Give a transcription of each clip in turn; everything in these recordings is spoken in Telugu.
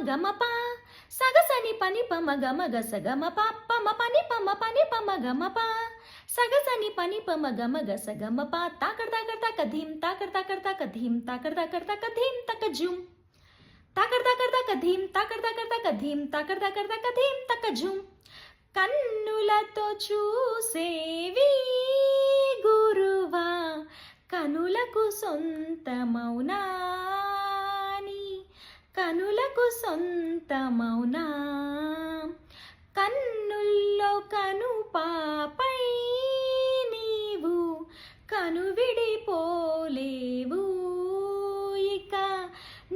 గమ ప సగసని పని పమ గమ గస గమ ప పమ పని పమ గమ ప సగసని పని పమ గమ గస గమ ప తాకర్ తాకర్ తక ధీం తాకర్ తాకర్ తక ధీం తాకర్ తాకర్ తక ధీం తక జుం తాకర్ తాకర్ తక ధీం తాకర్ తాకర్ తక ధీం తాకర్ తాకర్ తక ధీం తక జుం కన్నులతో చూసేవి గురువా కనులకు సొంతమౌనా కనులకు సొంతమౌనా కన్నుల్లో కను పాపై నీవు కను విడిపోలేవు ఇక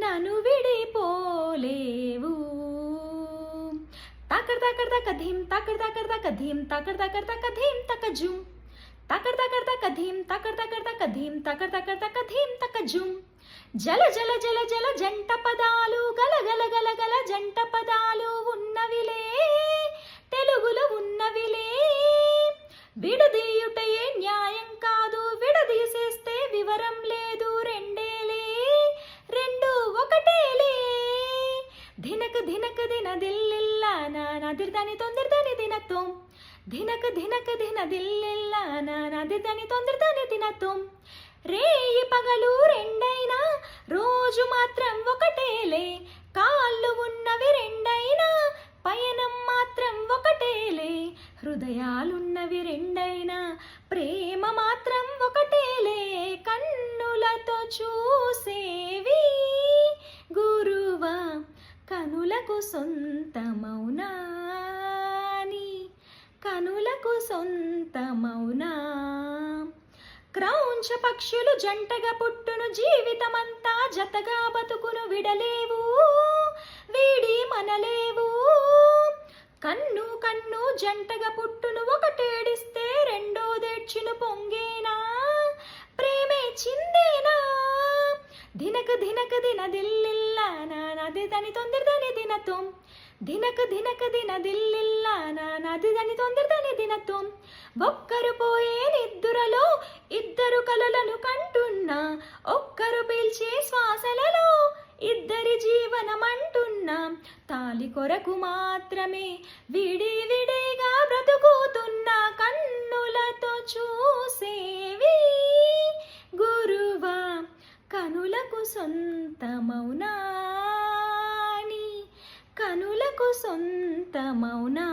నను విడిపోలేవు తాకర్ తాకర్ తక ధీం తాకర్ తాకర్ తక ధీం తాకర్ తాకర్ తక ధీం తక జుం తాకర్ తాకర్ తక ధీం తాకర్ తాకర్ తక ధీం తాకర్ తాకర్ తక ధీం తక జుం జల జల జల జల జంట పదాలు గల గల గల గల జంట పదాలు ఉన్నవిలే తెలుగులో ఉన్నవిలే విడదీయుటయే న్యాయం కాదు విడదీసేస్తే వివరం లేదు రెండేలే రెండు ఒకటేలే ధినక ధినక దిన దిల్లిల్లా నాదిర్దని తొందరదని దినత్వం ధినక ధినక దిన దిల్లిల్లా నాదిర్దని తొందరదని దినత్వం రేయి పగలు రెండైనా రోజు మాత్రం ఒకటేలే కాళ్ళు ఉన్నవి రెండైనా పయనం మాత్రం ఒకటేలే హృదయాలున్నవి రెండైనా ప్రేమ మాత్రం ఒకటేలే కన్నులతో చూసేవి గురువా కనులకు సొంతమౌనా కనులకు సొంతమౌనా క్రౌంచ పక్షులు జంటగా పుట్టును జీవితమంతా జతగా బతుకును విడలేవు వీడి మనలేవు కన్ను కన్ను జంటగా పుట్టును ఒకటేడిస్తే రెండోదేడ్చిను పొంగేనా ప్రేమే చిందేనా ధినక ధినక దిన దిల్లిల్లా నాదిదని తొందరదని దినత్వం ధినక ధినక దిన దిల్లిల్లా నాదిదని తొందరదని దినత్వం ఒక్కరు పోయే నిద్దురలో ఇద్దరు కలలను కంటున్నా ఒక్కరు పీల్చే శ్వాసలలో ఇద్దరి జీవనమంటున్నా తాలి కొరకు మాత్రమే విడి విడిగా బ్రతుకుతున్నా కన్నులతో చూసేవి గురువా కనులకు సొంతమౌనా కనులకు సొంతమౌనా